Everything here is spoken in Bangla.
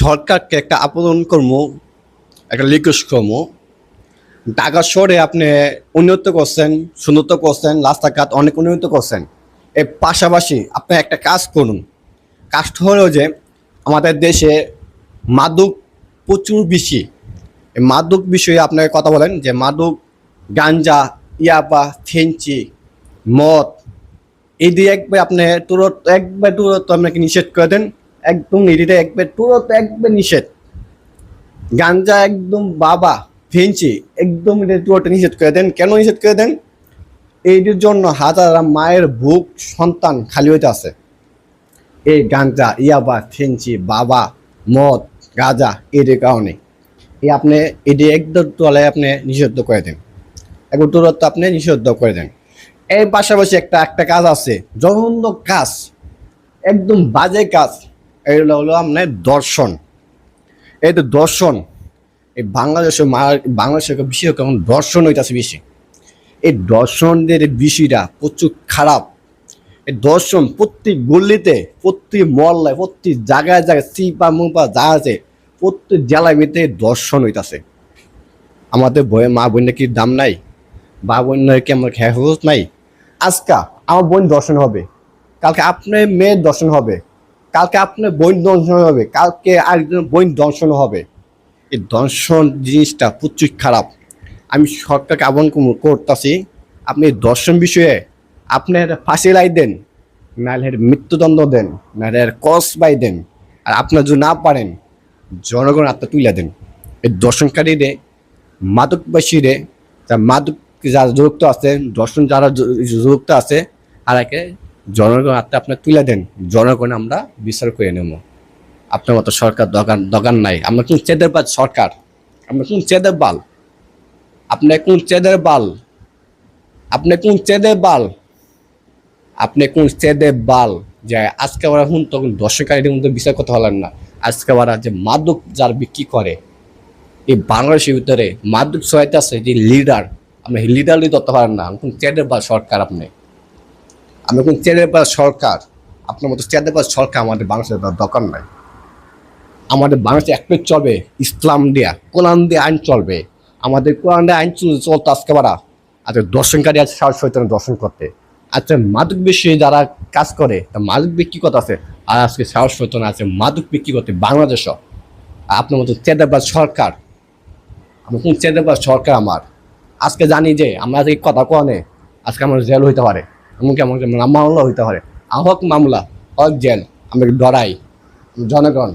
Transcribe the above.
সরকারকে একটা আবেদন করবো, একটা রিকোয়েস্ট করবো। ঢাকা শহরে আপনি উন্নত করছেন, সুন্নত করছেন, রাস্তাঘাট অনেক উন্নত করছেন। এর পাশাপাশি আপনি একটা কাজ করুন। কাজটা হলো যে আমাদের দেশে মাদক প্রচুর বেশি। এই মাদক বিষয়ে আপনাকে কথা বলেন যে মাদক, গাঞ্জা, ইয়াবা, ফেঞ্চি, মদ, এই দিয়ে একবার আপনি তুরত আপনাকে নিষেধ করে দেন। একদম এটিতে একবার নিষেধ। গাঞ্জা একদম বাবা, ফেঞ্চি একদম এটা পুরোটা নিষেধ করে দেন। কেন নিষেধ করে দেন? এইটির জন্য হাজার মায়ের বুক সন্তান খালি হইতে আছে। এই গাঞ্জা, ইয়াবা, ফেঞ্চি, বাবা, মদ, গাঁজা এদের কারণে এই আপনি এটি একদম তলায় আপনি নিষিদ্ধ করে দেন, একবার দূরত্ব আপনি নিষিদ্ধ করে দেন। এর পাশাপাশি একটা কাজ আছে, জঘন্য কাজ, একদম বাজে কাজ। এগুলো হলো আপনার দর্শন। এই তো দর্শন, এই বাংলাদেশের বেশি এখন দর্শন হইতেছে বেশি। এই দর্শনদের বিষয়টা প্রচুর খারাপ। এই দর্শন প্রত্যেক গল্লিতে, প্রত্যেক মহল্লায়, প্রত্যেক জায়গায় সিপা মুপা যা আছে প্রত্যেক জেলায় মেতে দর্শন হইতাছে। আমাদের মা বোনের কি দাম নাই? বা বোনের কি আমার খেয়াল নাই? আজকা আমার বোন দর্শন হবে, কালকে আপনার মেয়ের দর্শন হবে, কালকে আপনার বোন দর্শন হবে, কালকে আরেকজন বোন দর্শন হবে। এই দর্শন জিনিসটা প্রচুর খারাপ। আমি সরকারকে আহ্বান করতেছি, আপনি দর্শন বিষয়ে আপনি ফাঁসি রায় দেন, নাহলে মৃত্যুদণ্ড দেন, নাহলে কস বাই দেন। আর আপনার যদি না পারেন, জনগণ আত্মা তুলে দেন। এই দর্শনকারীরে, মাদকবাসীরে, মাদক যারা যুক্ত আছে, দর্শন যারা যুক্ত আছে, আর একে জনগণ আত্মা আপনার তুলে দেন। জনগণ আমরা বিচার করে নেব। আপনার মতো সরকার দোকান নাই। আমরা কোন চেদের বাল সরকার? আমরা কোন চেদের বাল? আপনি কোন চেদের বাল? আপনি কোন চেদের বাল? আপনি কোন চেদের বাল যে আজকে ওরা তখন দর্শককারীদের মধ্যে বিচার করতে পারলেন না? আজকে ওরা যে মাদক যার বিক্রি করে এই বাংলাদেশের ভিতরে মাদক সহায়তা আছে যে লিডার, আপনি লিডারই ধরতে পারেন না। কোন চেদের বাল সরকার? আপনি কোন চেদের বাল সরকার? আপনার মতো চেদের বাল সরকার আমাদের বাংলাদেশের দরকার নাই। আমাদের বাংলাদেশে একটাই চলবে, ইসলাম দিয়া, কোরআন দিয়ে আইন চলবে। আমাদের কোরআন দিয়ে আইন চলতো আজকে বারা। আচ্ছা দর্শনকারী আছে সাহস হইতে দর্শন করতে। আচ্ছা মাদক বিষয়ে যারা কাজ করে, তা মাদক বিক্রি করতে আছে, আর আজকে সাহস হইতো না আছে মাদক বিক্রি করতে বাংলাদেশও। আপনার মতো চেদাবাদ সরকার, আমি কোন চেদাবাদ সরকার আমার? আজকে জানি যে আমরা এই কথা কনে আজকে আমার জেল হইতে পারে, এমনকি আমাকে মামলা হইতে পারে। হোক মামলা, হোক জেল, আমাকে ডরাই জনগণ।